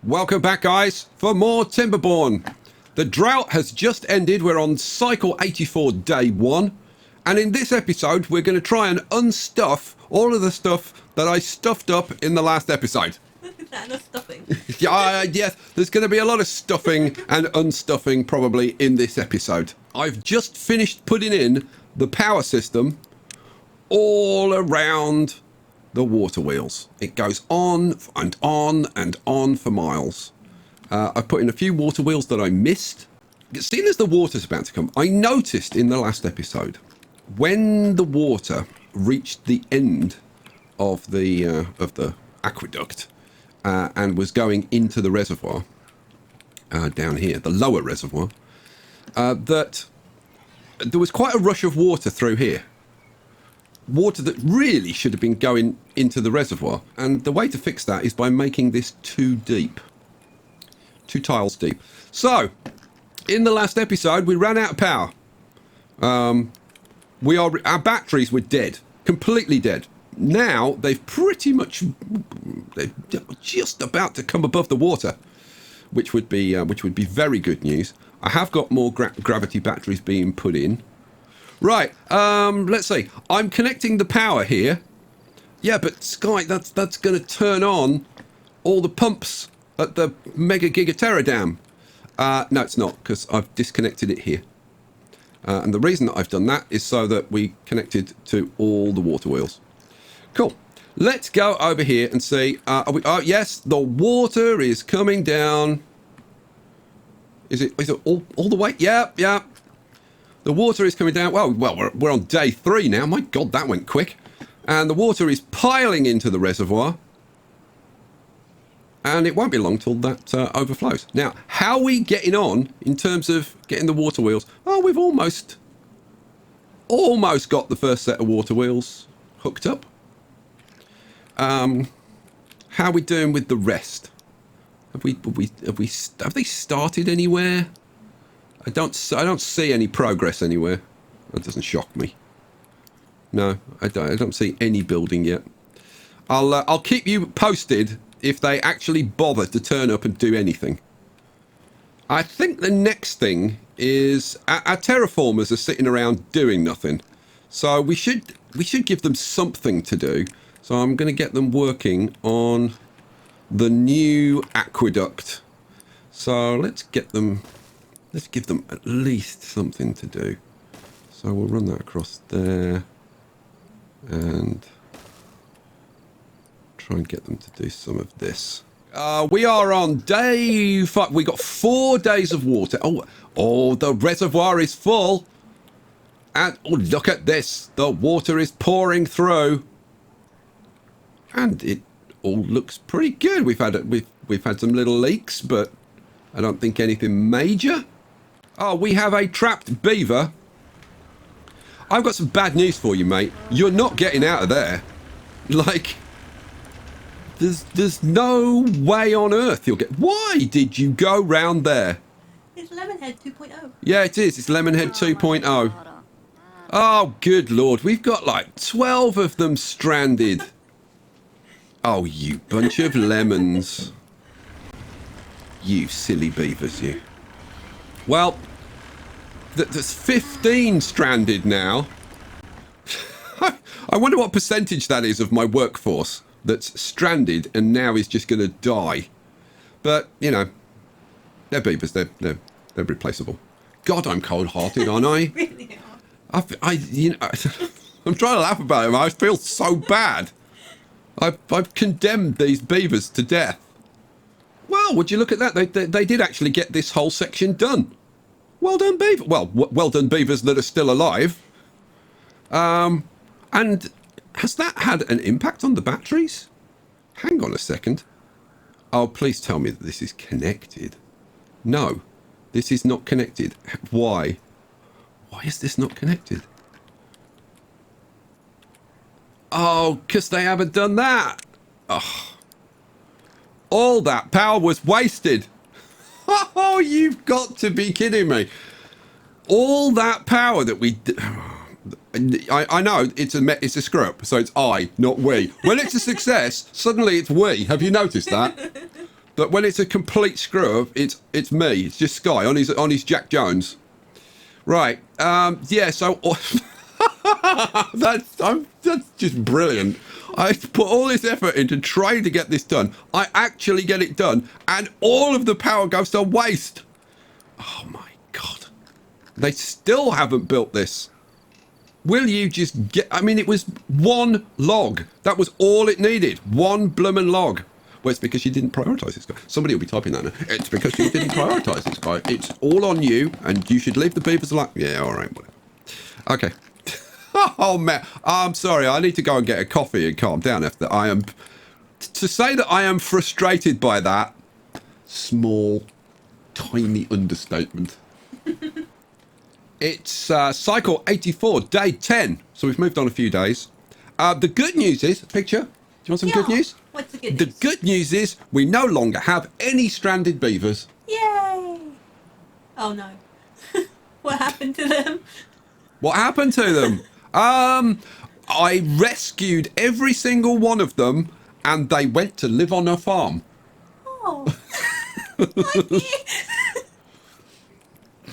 Welcome back, guys, for more Timberborn. The drought has just ended. We're on cycle 84, day 1. And in this episode, we're going to try and unstuff all of the stuff that I stuffed up in the last episode. Is that enough stuffing? Yes, there's going to be a lot of stuffing and unstuffing probably in this episode. I've just finished putting in the power system all around the water wheels. It goes on and on and on for miles. I've put in a few water wheels that I missed. Seeing as the water's about to come, I noticed in the last episode, when the water reached the end of the aqueduct and was going into the reservoir, down here, the lower reservoir, that there was quite a rush of water through here. Water that really should have been going into the reservoir. And the way to fix that is by making this too deep. 2 tiles deep. So, in the last episode, we ran out of power. Our batteries were dead. Completely dead. Now, they're just about to come above the water, which would be very good news. I have got more gravity batteries being put in. Right, let's see. I'm connecting the power here. Yeah, but Sky, that's going to turn on all the pumps at the Mega Gigaterra Dam. No, it's not, because I've disconnected it here. And the reason that I've done that is so that we connected to all the water wheels. Cool. Let's go over here and see. Yes, the water is coming down. Is it all the way? Yeah. The water is coming down. Well, we're on day 3 now. My God, that went quick. And the water is piling into the reservoir. And it won't be long till that overflows. Now, how are we getting on in terms of getting the water wheels? Oh, we've almost got the first set of water wheels hooked up. How are we doing with the rest? Have they started anywhere? I don't see any progress anywhere. That doesn't shock me. No, I don't see any building yet. I'll keep you posted if they actually bother to turn up and do anything. I think the next thing is our terraformers are sitting around doing nothing. So we should give them something to do. So I'm going to get them working on the new aqueduct. So let's give them at least something to do. So we'll run that across there and try and get them to do some of this. We are on day 5. We got 4 days of water. Oh, the reservoir is full. And oh, look at this. The water is pouring through. And it all looks pretty good. We've had some little leaks, but I don't think anything major. Oh, we have a trapped beaver. I've got some bad news for you, mate. You're not getting out of there. Like, there's no way on earth you'll get... Why did you go round there? It's Lemonhead 2.0. Yeah, it is. It's Lemonhead 2.0. Oh, good Lord. We've got like 12 of them stranded. Oh, you bunch of lemons. You silly beavers, you. Well, there's 15 stranded now. I wonder what percentage that is of my workforce that's stranded and now is just going to die. But, you know, they're beavers. They're replaceable. God, I'm cold-hearted, aren't I? Really? I'm trying to laugh about it. I feel so bad. I've condemned these beavers to death. Well, would you look at that? They did actually get this whole section done. Well done, beaver. Well done, beavers that are still alive. And has that had an impact on the batteries? Hang on a second. Oh, please tell me that this is connected. No, this is not connected. Why? Why is this not connected? Oh, because they haven't done that. Oh. All that power was wasted. Oh, you've got to be kidding me. All that power that we... I know it's a screw up, so it's I, not we. When it's a success, suddenly it's we. Have you noticed that? But when it's a complete screw up, it's me. It's just Sky on his Jack Jones. Right. Yeah. So that's just brilliant. I put all this effort into trying to get this done. I actually get it done, and all of the power goes to waste. Oh my God. They still haven't built this. Will you just get... I mean, it was one log. That was all it needed. One bloomin' log. Well, it's because you didn't prioritise this guy. Somebody will be typing that now. It's because you didn't prioritise this guy. It's all on you, and you should leave the beavers alone. Yeah, all right, whatever. Okay. Oh, man. I'm sorry. I need to go and get a coffee and calm down after I am... To say that I am frustrated by that, small, tiny understatement. It's cycle 84, day 10. So we've moved on a few days. The good news is... Picture? Do you want some good news? What's the good The news? good news is we no longer have any stranded beavers. Yay! Oh no. What happened to them? What happened to them? I rescued every single one of them, and they went to live on a farm. Oh. Lucky.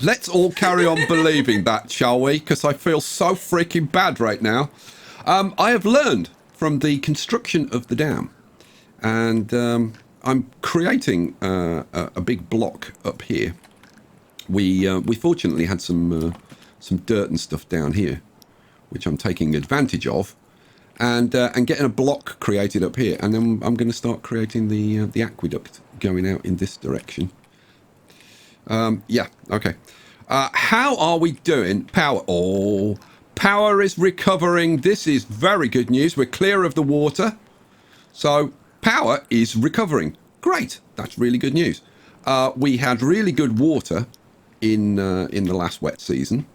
Let's all carry on believing that, shall we? Because I feel so freaking bad right now. I have learned from the construction of the dam, and I'm creating a big block up here. We fortunately had some dirt and stuff down here, which I'm taking advantage of, and getting a block created up here, and then I'm going to start creating the aqueduct going out in this direction. Yeah, okay. How are we doing? Power. Oh, power is recovering. This is very good news. We're clear of the water, so power is recovering. Great. That's really good news. We had really good water in the last wet season.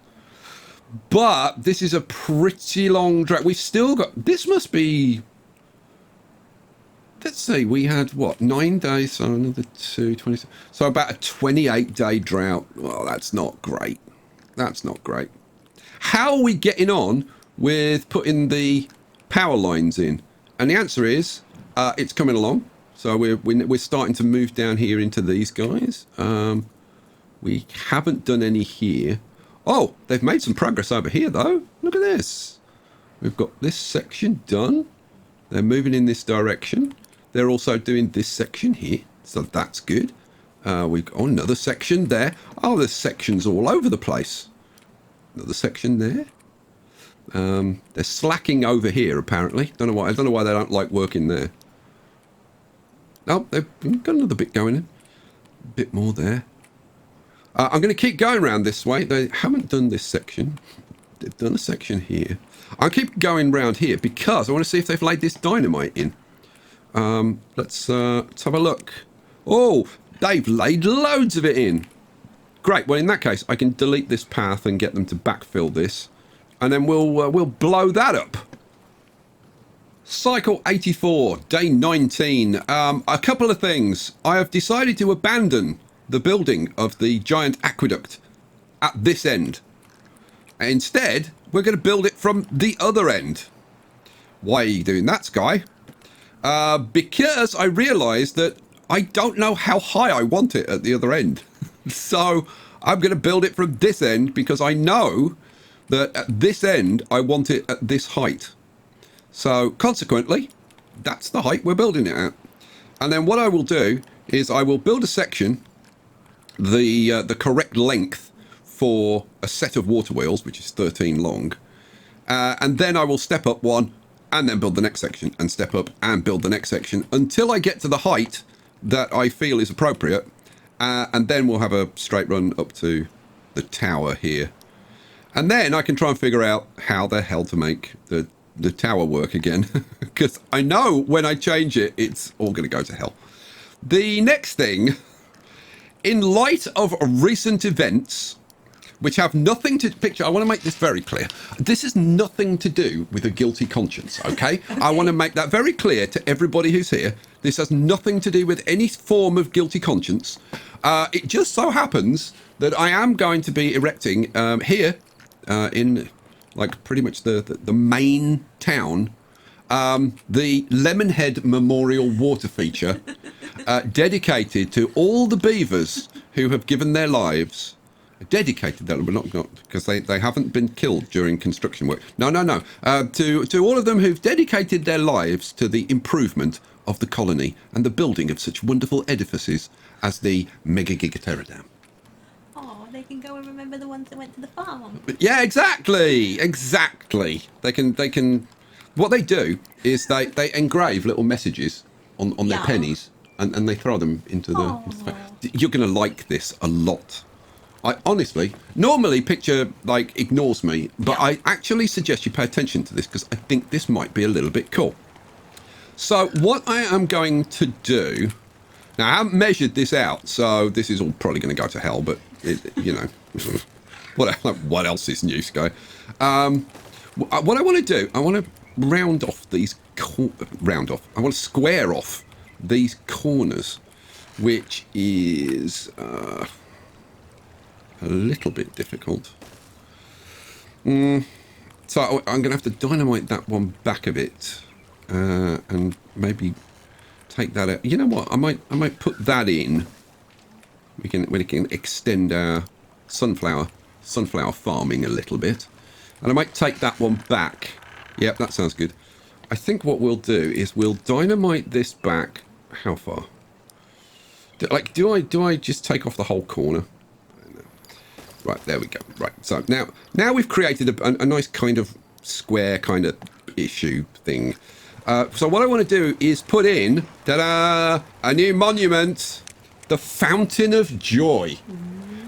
But this is a pretty long drought. We've still got... This must be... Let's see, we had, what, 9 days, so another 2, 20... So about a 28-day drought. Well, that's not great. That's not great. How are we getting on with putting the power lines in? And the answer is, it's coming along. So we're starting to move down here into these guys. We haven't done any here. Oh, they've made some progress over here, though. Look at this. We've got this section done. They're moving in this direction. They're also doing this section here, so that's good. We've got another section there. Oh, there's sections all over the place. Another section there. They're slacking over here, apparently. Don't know why. I don't know why they don't like working there. Oh, they've got another bit going in. A bit more there. I'm going to keep going around this way. They haven't done this section. They've done a section here. I'll keep going around here because I want to see if they've laid this dynamite in. Let's have a look. Oh, they've laid loads of it in. Great. Well, in that case, I can delete this path and get them to backfill this. And then we'll blow that up. Cycle 84, day 19. A couple of things. I have decided to abandon the building of the giant aqueduct at this end. Instead, we're going to build it from the other end. Why are you doing that, Sky? Because I realised that I don't know how high I want it at the other end. So I'm going to build it from this end because I know that at this end I want it at this height. So consequently, that's the height we're building it at. And then what I will do is I will build a section, the correct length for a set of water wheels, which is 13 long. And then I will step up one and then build the next section and step up and build the next section until I get to the height that I feel is appropriate. And then we'll have a straight run up to the tower here. And then I can try and figure out how the hell to make the tower work again. Because I know when I change it, it's all going to go to hell. The next thing, in light of recent events, which have nothing to picture, I want to make this very clear. This has nothing to do with a guilty conscience, okay? I want to make that very clear to everybody who's here. This has nothing to do with any form of guilty conscience. It just so happens that I am going to be erecting here in like pretty much the main town, the Lemonhead Memorial Water Feature. dedicated to all the beavers who have given their lives. Dedicated, that but not because they haven't been killed during construction work. No. To all of them who've dedicated their lives to the improvement of the colony and the building of such wonderful edifices as the Mega Gigaterra Dam. Oh, they can go and remember the ones that went to the farm. Yeah, exactly. They can. What they do is they engrave little messages on their Yeah. pennies and they throw them into the. You're going to like this a lot. I honestly, normally picture like ignores me, but Yeah. I actually suggest you pay attention to this because I think this might be a little bit cool. So what I am going to do, now I haven't measured this out, so this is all probably going to go to hell, but you know, what else is new, Sky? What I want to do, I want to round off these, I want to square off these corners, which is a little bit difficult. So I'm going to have to dynamite that one back a bit and maybe take that out. You know what? I might put that in. We can extend our sunflower farming a little bit, and I might take that one back. Yep, that sounds good. I think what we'll do is we'll dynamite this back. How far? Do I just take off the whole corner? Right, there we go. Right, so now we've created a nice kind of square kind of issue thing. So what I want to do is put in, ta-da, a new monument, the Fountain of Joy.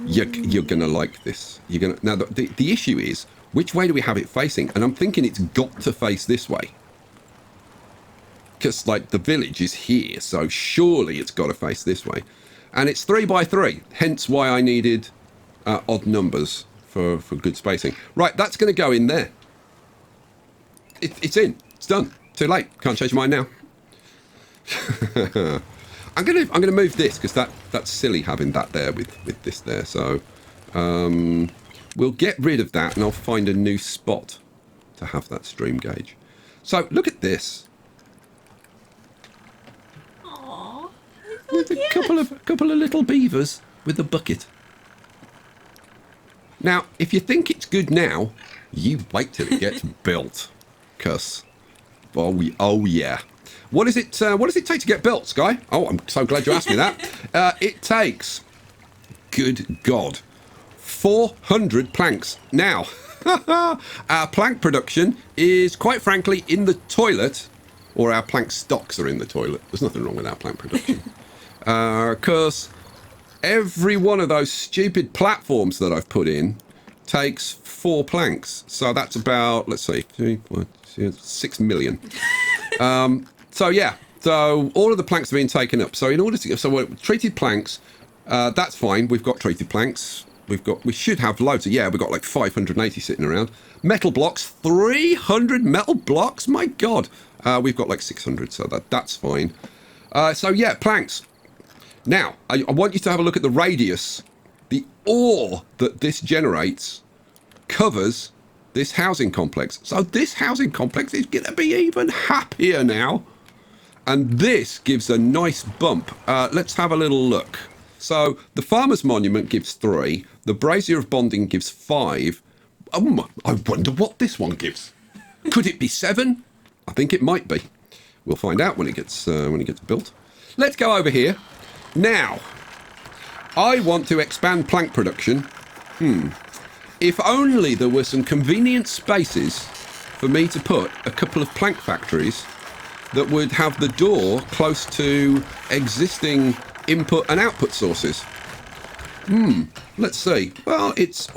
You're gonna like this. Now the issue is, which way do we have it facing? And I'm thinking it's got to face this way, because like the village is here, so surely it's got to face this way. And it's 3 by 3, hence why I needed odd numbers for good spacing. Right, that's going to go in there. It's in. It's done. Too late. Can't change my mind now. I'm gonna move this because that's silly having that there with this there. So we'll get rid of that and I'll find a new spot to have that stream gauge. So look at this. Aww, With a couple of little beavers with a bucket. Now, if you think it's good now, you wait till it gets built. Cause, oh yeah. What does it take to get built, Sky? Oh, I'm so glad you asked me that. It takes, good God, 400 planks. Now, our plank production is quite frankly in the toilet, or our plank stocks are in the toilet. There's nothing wrong with our plank production. Because every one of those stupid platforms that I've put in takes 4 planks. So that's about, let's see, 6 million. So yeah, so all of the planks are being taken up. So in order to, so treated planks, that's fine. We've got treated planks. We should have loads of, we've got like 580 sitting around. Metal blocks, 300 metal blocks. My God, we've got like 600. So that's fine. So yeah, planks. Now, I want you to have a look at the radius. The ore that this generates covers this housing complex. So this housing complex is going to be even happier now. And this gives a nice bump. Let's have a little look. So the Farmer's Monument gives 3. The Brazier of Bonding gives 5. I wonder what this one gives. Could it be 7? I think it might be. We'll find out when it gets built. Let's go over here. Now, I want to expand plank production. If only there were some convenient spaces for me to put a couple of plank factories that would have the door close to existing input and output sources. Let's see. Well, it's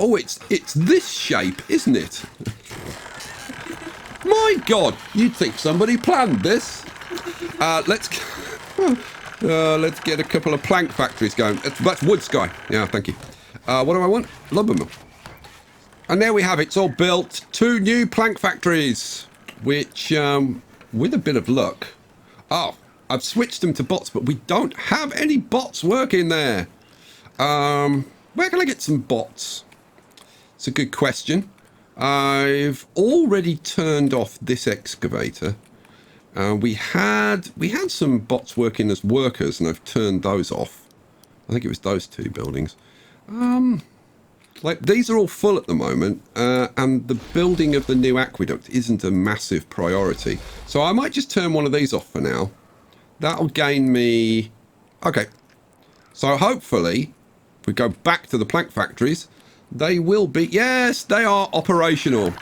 this shape, isn't it? My God, you'd think somebody planned this. Let's get a couple of plank factories going. That's wood, Sky. Yeah, thank you. What do I want? Lumber mill. And there we have it. It's all built. 2 new plank factories, which, with a bit of luck... Oh, I've switched them to bots, but we don't have any bots working there. Where can I get some bots? It's a good question. I've already turned off this excavator. We had some bots working as workers, and I've turned those off. I think it was those 2 buildings. Like, these are all full at the moment, and the building of the new aqueduct isn't a massive priority. So I might just turn one of these off for now. That'll gain me... Okay. So hopefully, if we go back to the plank factories, they will be... Yes, they are operational.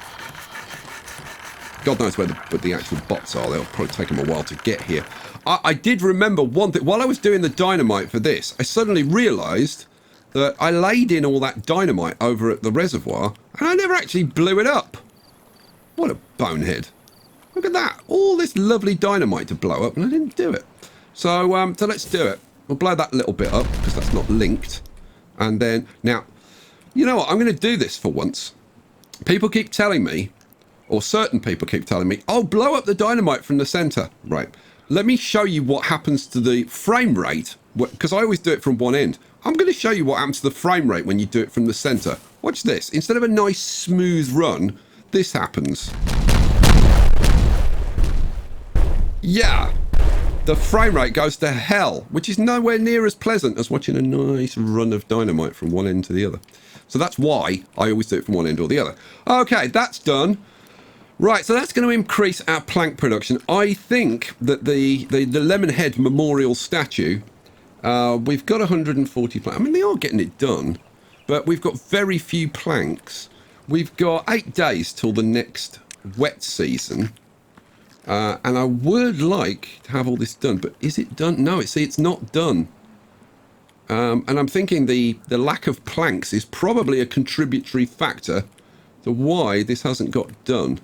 God knows where the actual bots are. They'll probably take them a while to get here. I did remember one thing. While I was doing the dynamite for this, I suddenly realised that I laid in all that dynamite over at the reservoir, and I never actually blew it up. What a bonehead. Look at that. All this lovely dynamite to blow up, and I didn't do it. So let's do it. We'll blow that little bit up, because that's not linked. And then, now, you know what? I'm going to do this for once. People keep telling me, or certain people keep telling me, oh, blow up the dynamite from the centre. Right. Let me show you what happens to the frame rate, because I always do it from one end. I'm going to show you what happens to the frame rate when you do it from the centre. Watch this. Instead of a nice smooth run, this happens. Yeah. The frame rate goes to hell, which is nowhere near as pleasant as watching a nice run of dynamite from one end to the other. So that's why I always do it from one end or the other. Okay, that's done. Right, so that's going to increase our plank production. I think that the Lemonhead Memorial statue, we've got 140 planks. I mean, they are getting it done, but we've got very few planks. We've got 8 days till the next wet season. And I would like to have all this done, but is it done? No, it's not done. And I'm thinking the lack of planks is probably a contributory factor to why this hasn't got done.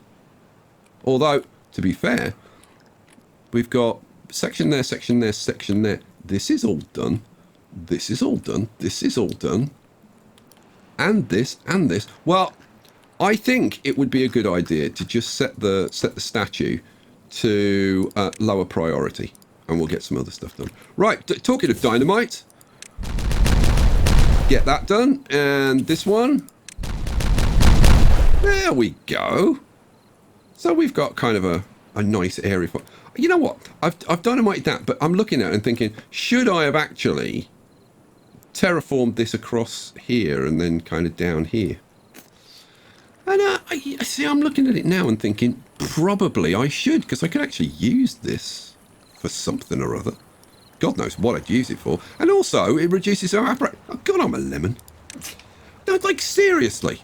Although, to be fair, we've got section there, section there, section there. This is all done. This is all done. This is all done. And this, and this. Well, I think it would be a good idea to just set the statue to lower priority, and we'll get some other stuff done. Right, talking of dynamite, get that done, and this one. There we go. So we've got kind of a nice area for... You know what? I've dynamited that, but I'm looking at it and thinking, should I have actually terraformed this across here and then kind of down here? And I see, I'm looking at it now and thinking, probably I should, because I could actually use this for something or other. God knows what I'd use it for. And also, it reduces our... Oh, God, I'm a lemon. No, like, seriously.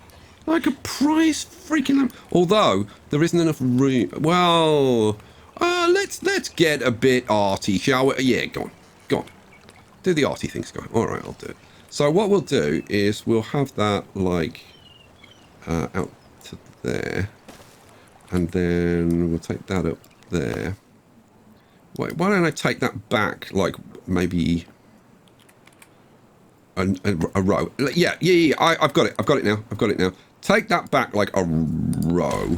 Like a prize freaking lemon. Although, there isn't enough room. Well, let's get a bit arty, shall we? Yeah, go on. Go on. Do the arty things, go on. All right, I'll do it. So what we'll do is we'll have that, like... out to there, and then we'll take that up there. Wait, why don't I take that back, like maybe a row? Yeah, I've got it now. Take that back like a row.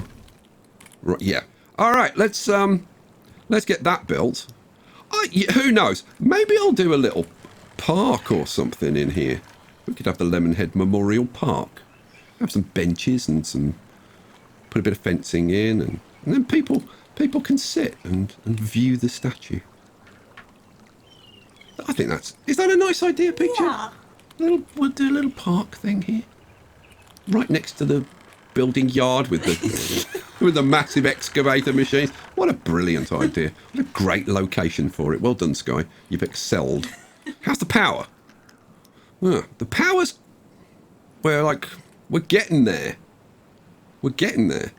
Right, yeah. All right, let's get that built. Who knows? Maybe I'll do a little park or something in here. We could have the Lemonhead Memorial Park. Have some benches and put a bit of fencing in, and then people can sit and view the statue. I think is that a nice idea, picture? Yeah. We'll do a little park thing here, right next to the building yard with the with the massive excavator machines. What a brilliant idea! What a great location for it. Well done, Sky. You've excelled. How's the power? The power's we're getting there. We're getting there.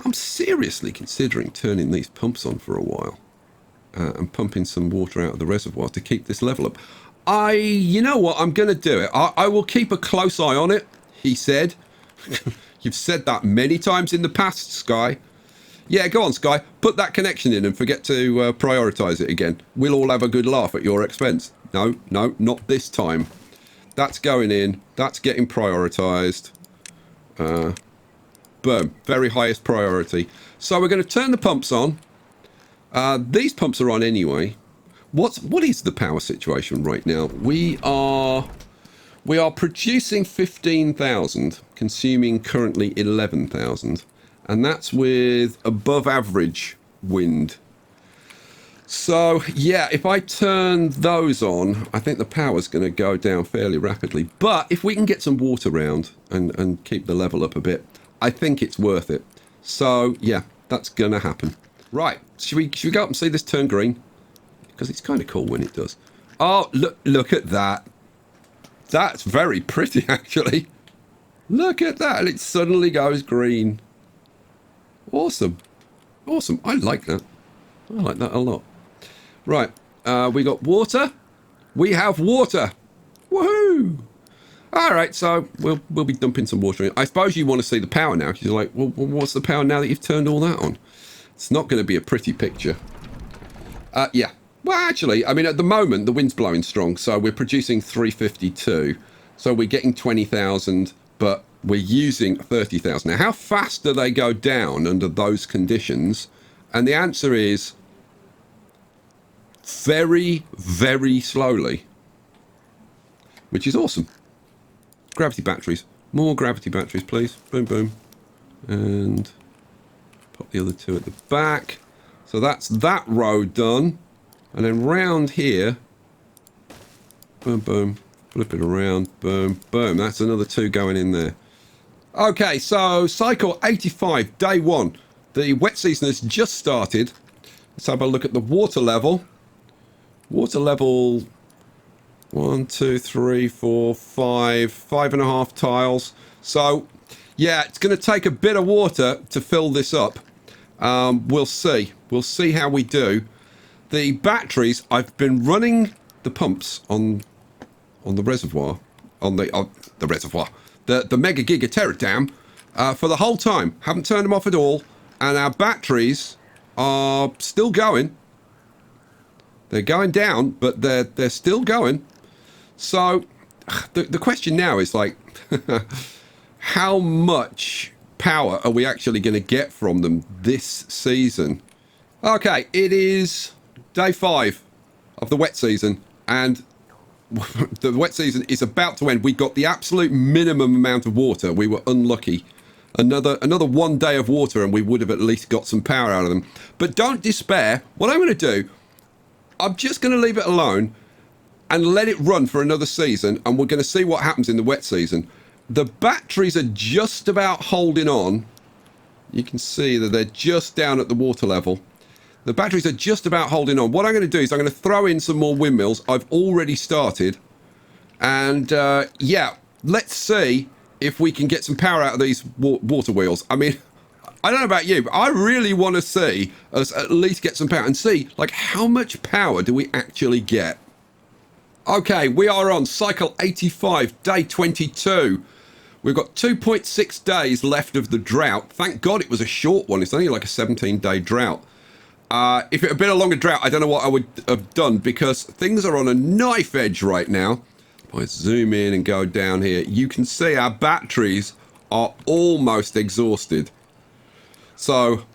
I'm seriously considering turning these pumps on for a while and pumping some water out of the reservoir to keep this level up. You know what? I'm going to do it. I will keep a close eye on it, he said. You've said that many times in the past, Sky. Yeah, go on, Sky. Put that connection in and forget to prioritise it again. We'll all have a good laugh at your expense. No, not this time. That's going in. That's getting prioritised. Boom, very highest priority. So we're going to turn the pumps on. These pumps are on anyway. What is the power situation right now? We are producing 15,000, consuming currently 11,000, and that's with above average wind. So, yeah, if I turn those on, I think the power's going to go down fairly rapidly. But if we can get some water round and keep the level up a bit, I think it's worth it. So, yeah, that's going to happen. Right, should we go up and see this turn green? Because it's kind of cool when it does. Oh, look at that. That's very pretty, actually. Look at that, and it suddenly goes green. Awesome. Awesome, I like that. I like that a lot. Right, we got water. We have water. Woohoo! All right, so we'll be dumping some water in. I suppose you want to see the power now, because you're like, well, what's the power now that you've turned all that on? It's not going to be a pretty picture. Yeah. Well, actually, I mean, at the moment, the wind's blowing strong, so we're producing 352. So we're getting 20,000, but we're using 30,000. Now, how fast do they go down under those conditions? And the answer is very, very slowly, which is awesome. Gravity batteries. More gravity batteries, please. Boom, boom. And pop the other two at the back. So that's that row done. And then round here, boom, boom, flip it around, boom, boom. That's another two going in there. Okay, so cycle 85, day 1. The wet season has just started. Let's have a look at the water level. Water level 1, 2, 3, 4, 5, 5.5 tiles. So, yeah, it's going to take a bit of water to fill this up. We'll see. We'll see how we do. The batteries, I've been running the pumps on the reservoir, the reservoir, the Mega Giga Terra Dam for the whole time. Haven't turned them off at all, and our batteries are still going. They're going down, but they're still going. So the question now is like, how much power are we actually going to get from them this season? Okay, it is day 5 of the wet season, and the wet season is about to end. We got the absolute minimum amount of water. We were unlucky. Another 1 day of water, and we would have at least got some power out of them. But don't despair. What I'm going to do, I'm just going to leave it alone and let it run for another season, and we're going to see what happens in the wet season. The batteries are just about holding on. You can see that they're just down at the water level. The batteries are just about holding on. What I'm going to do is I'm going to throw in some more windmills. I've already started. And, yeah, let's see if we can get some power out of these water wheels. I mean, I don't know about you, but I really want to see us at least get some power and see, like, how much power do we actually get? Okay, we are on cycle 85, day 22. We've got 2.6 days left of the drought. Thank God it was a short one. It's only like a 17-day drought. If it had been a longer drought, I don't know what I would have done, because things are on a knife edge right now. If I zoom in and go down here, you can see our batteries are almost exhausted. So,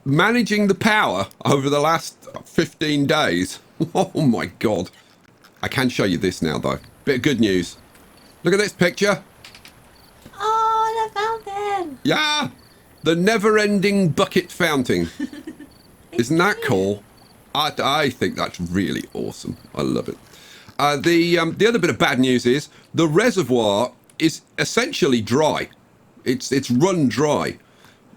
managing the power over the last 15 days, oh my God. I can show you this now, though. Bit of good news. Look at this picture. Oh, the fountain. Yeah, the never-ending bucket fountain. Isn't that cool? I think that's really awesome. I love it. The other bit of bad news is the reservoir is essentially dry. It's run dry.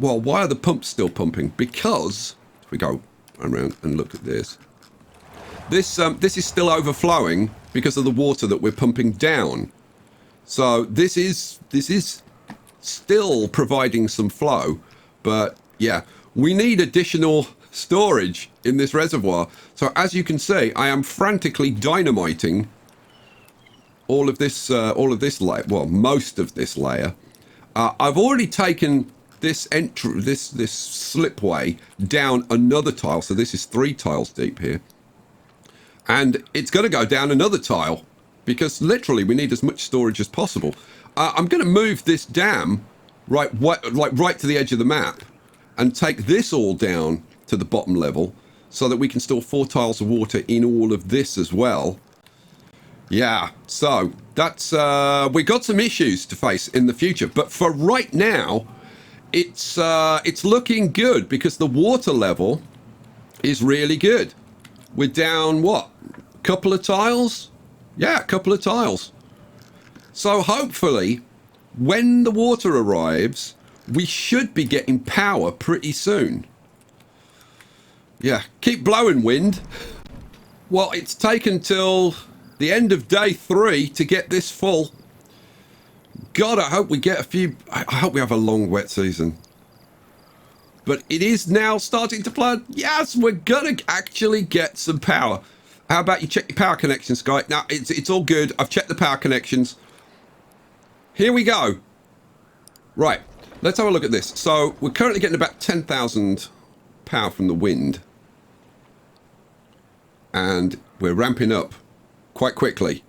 Well, why are the pumps still pumping? Because if we go around and look at this, this is still overflowing because of the water that we're pumping down. So this is still providing some flow, but yeah, we need additional storage in this reservoir. So as you can see, I am frantically dynamiting all of this layer. Well, most of this layer. I've already taken this slipway down another tile. So this is 3 tiles deep here, and it's going to go down another tile because literally we need as much storage as possible. I'm going to move this dam right to the edge of the map and take this all down to the bottom level so that we can store 4 tiles of water in all of this as well. Yeah, so that's we got some issues to face in the future, but for right now, it's looking good because the water level is really good. We're down, what? A couple of tiles? Yeah, a couple of tiles. So hopefully, when the water arrives, we should be getting power pretty soon. Yeah, keep blowing, wind. Well, it's taken till the end of day 3 to get this full. God, I hope we get a few... I hope we have a long wet season. But it is now starting to flood. Yes, we're going to actually get some power. How about you check your power connections, Sky? Now, it's all good. I've checked the power connections. Here we go. Right, let's have a look at this. So, we're currently getting about 10,000 power from the wind. And we're ramping up quite quickly.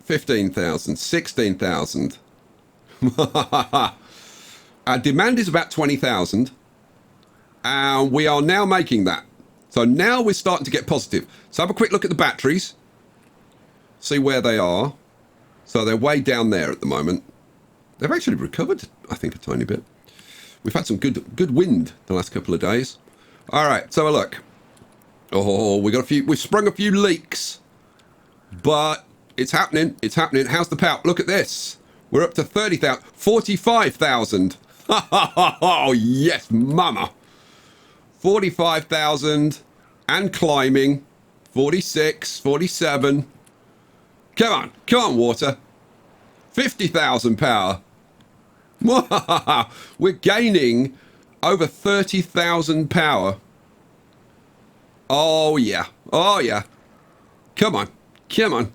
15,000, 16,000. Our demand is about 20,000. And we are now making that. So now we're starting to get positive. So have a quick look at the batteries. See where they are. So they're way down there at the moment. They've actually recovered, I think, a tiny bit. We've had some good wind the last couple of days. All right, so a look. Oh, we've sprung a few leaks. But it's happening. It's happening. How's the power? Look at this. We're up to 30,000, 45,000. Oh, yes, mama. 45,000 and climbing. 46, 47. Come on, water. 50,000 power. We're gaining over 30,000 power. Oh, yeah. Oh, yeah. Come on. Come on.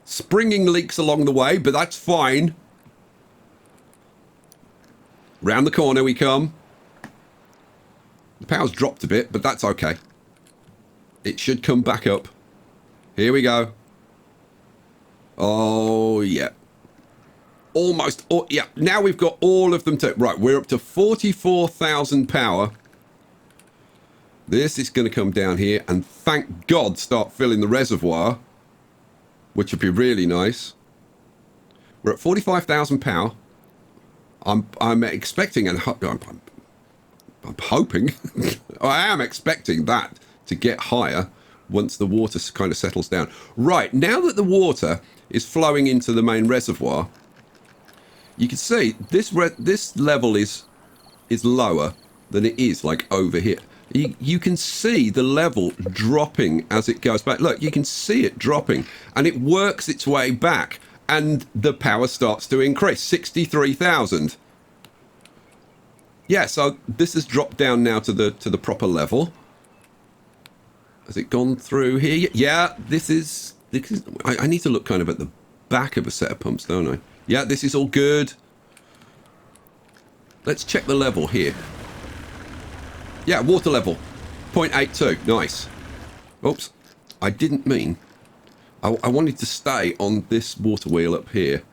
Springing leaks along the way, but that's fine. Round the corner we come. The power's dropped a bit, but that's okay. It should come back up. Here we go. Oh, yeah. Almost. Oh, yeah. Now we've got all of them. Right, we're up to 44,000 power. This is going to come down here and, thank God, start filling the reservoir, which would be really nice. We're at 45,000 power. I'm expecting, and I'm hoping, I am expecting that to get higher once the water kind of settles down. Right, now that the water is flowing into the main reservoir, you can see this level is lower than it is like over here. You can see the level dropping as it goes back. Look, you can see it dropping, and it works its way back, and the power starts to increase. 63,000. Yeah, so this has dropped down now to the proper level. Has it gone through here? Yeah, this is I need to look kind of at the back of a set of pumps, don't I? Yeah, this is all good. Let's check the level here. Yeah, water level, 0.82. Nice. Oops, I didn't mean. I wanted to stay on this water wheel up here,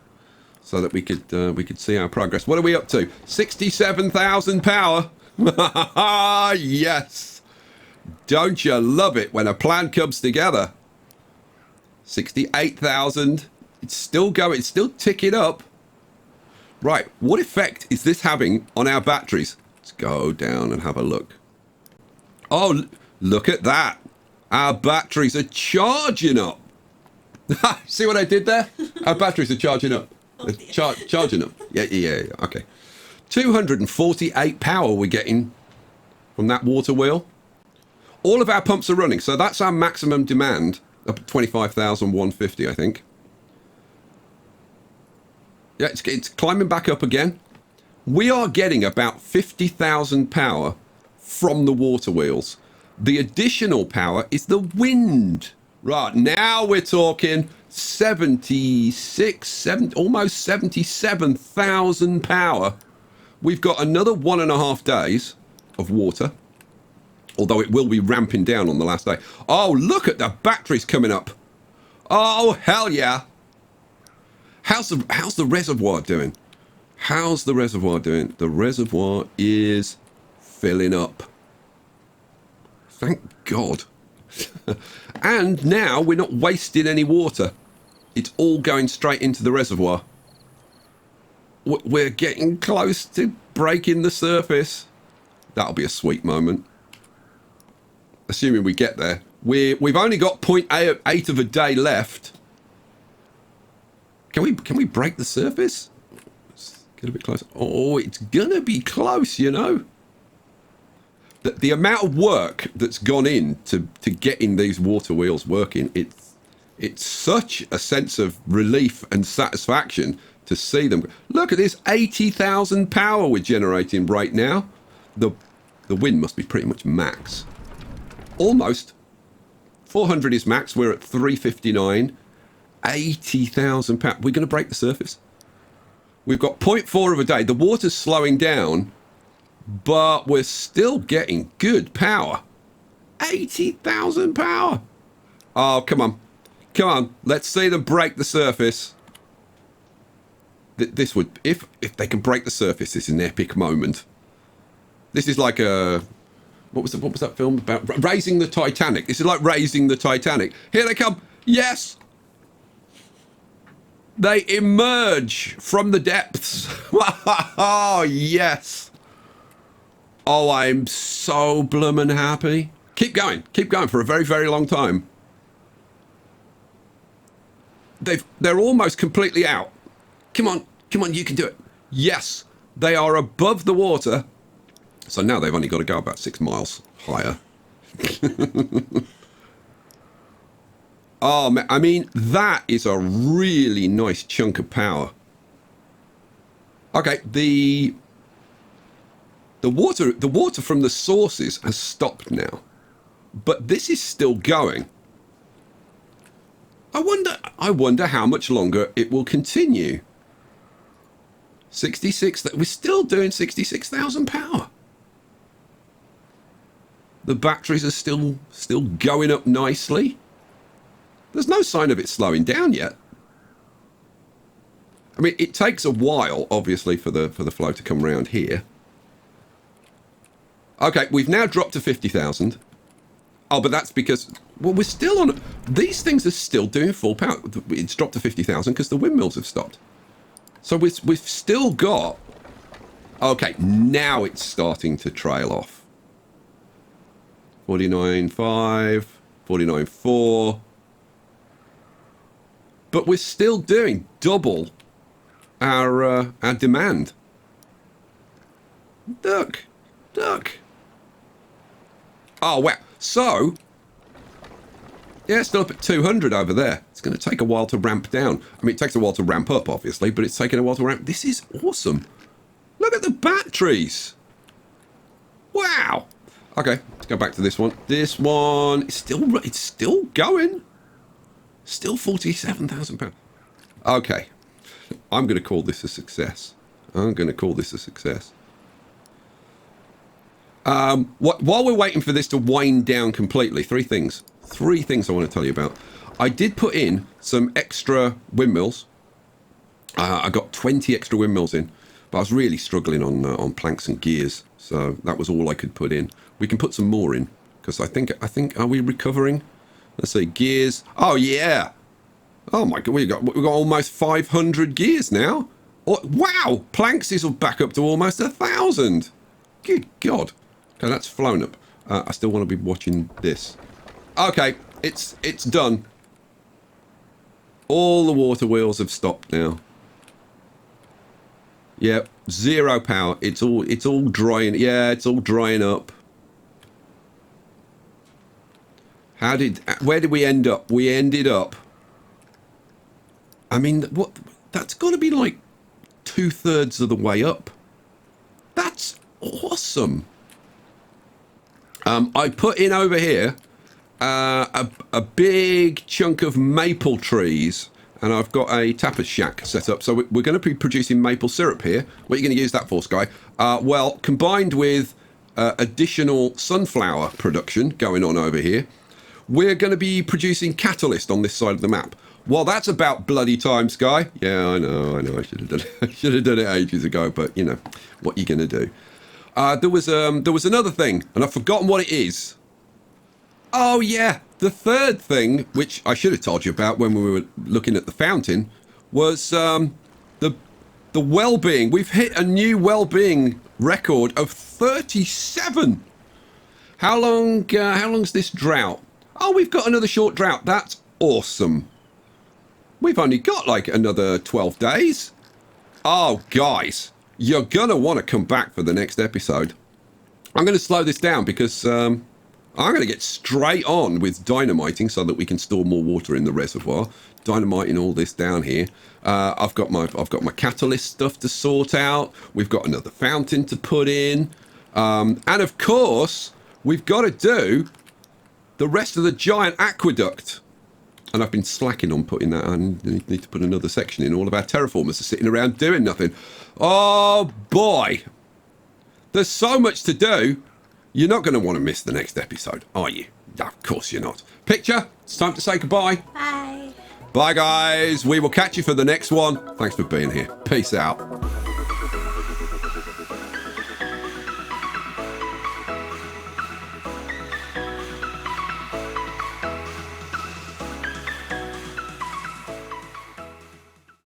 so that we could see our progress. What are we up to? 67,000 power. Yes. Don't you love it when a plan comes together? 68,000. It's still going. It's still ticking up. Right. What effect is this having on our batteries? Let's go down and have a look. Oh, look at that. Our batteries are charging up. See what I did there? Our batteries are charging up. Oh, charging up. Yeah. Okay. 248 power we're getting from that water wheel. All of our pumps are running, so that's our maximum demand. Up at 25,150, I think. Yeah, it's climbing back up again. We are getting about 50,000 power from the water wheels. The additional power is the wind. Right, now we're talking 76, almost 77,000 power. We've got another 1.5 days of water, although it will be ramping down on the last day. Oh, look at the batteries coming up. Oh, hell yeah. How's the reservoir doing? How's the reservoir doing? The reservoir is filling up. Thank God. And now we're not wasting any water. It's all going straight into the reservoir. We're getting close to breaking the surface. That'll be a sweet moment. assuming we get there. We've only got 0.8 of a day left. Can we break the surface? Let's get a bit closer. Oh, it's gonna be close, you know. The amount of work that's gone in to getting these water wheels working, it's such a sense of relief and satisfaction to see them. Look at this, 80,000 power we're generating right now. The wind must be pretty much max. Almost. 400 is max. We're at 359. 80,000 power. We're going to break the surface. We've got 0.4 of a day. The water's slowing down, but we're still getting good power. 80,000 power. Oh, come on. Come on. Let's see them break the surface. This would, if they can break the surface, this is an epic moment. This is like a, what was that film about? Raising the Titanic. This is like raising the Titanic. Here they come. Yes. They emerge from the depths. Oh, yes. Oh, I'm so bloomin' happy. Keep going for a very, very long time. They're almost completely out. Come on, you can do it. Yes, they are above the water. So now they've only got to go about 6 miles higher. Oh, man, I mean, that is a really nice chunk of power. Okay, the water from the sources has stopped now, but this is still going. I wonder how much longer it will continue. 66. We're still doing 66,000 power. The batteries are still going up nicely. There's no sign of it slowing down yet. I mean, it takes a while, obviously, for the flow to come around here. Okay, we've now dropped to 50,000. Oh, but that's because, well, we're still on. These things are still doing full power. It's dropped to 50,000 because the windmills have stopped. So we've still got. Okay, now it's starting to trail off. 49.5, 49.4. But we're still doing double our demand. Duck. Oh, wow. So, yeah, still up at 200 over there. It's going to take a while to ramp down. I mean, it takes a while to ramp up, obviously, but it's taking a while to ramp. This is awesome. Look at the batteries. Wow. Okay, let's go back to this one. This one is still going. Still 47,000 pounds. Okay, I'm going to call this a success. While we're waiting for this to wind down completely, three things I want to tell you about. I did put in some extra windmills. I got 20 extra windmills in, but I was really struggling on planks and gears, so that was all I could put in. We can put some more in because I think are we recovering? Let's see, gears. Oh yeah. Oh my god, we've got almost 500 gears now. Oh, wow, planks is back up to almost 1,000. Good god. Okay, that's flown up. I still want to be watching this. Okay, it's done. All the water wheels have stopped now. Yep, zero power. It's all drying. Yeah, it's all drying up. Where did we end up? We ended up. I mean, what? That's got to be like 2/3 of the way up. That's awesome. I put in over here a big chunk of maple trees, and I've got a tapas shack set up. So we're going to be producing maple syrup here. What are you going to use that for, Sky? Well, combined with additional sunflower production going on over here, we're going to be producing catalyst on this side of the map. Well, that's about bloody time, Sky. Yeah, I know. I should have done it. I should have done it ages ago, but you know, what you going to do? There was another thing, and I've forgotten what it is. Oh yeah, the third thing, which I should have told you about when we were looking at the fountain, was the well-being. We've hit a new well-being record of 37. How long's this drought? Oh, we've got another short drought. That's awesome. We've only got like another 12 days. Oh, guys, you're going to want to come back for the next episode. I'm going to slow this down because I'm going to get straight on with dynamiting so that we can store more water in the reservoir. Dynamiting all this down here. I've got my catalyst stuff to sort out. We've got another fountain to put in. And of course, we've got to do the rest of the giant aqueduct. And I've been slacking on putting that on. I need to put another section in. All of our terraformers are sitting around doing nothing. Oh, boy. There's so much to do. You're not going to want to miss the next episode, are you? No, of course you're not. Picture, it's time to say goodbye. Bye. Bye, guys. We will catch you for the next one. Thanks for being here. Peace out.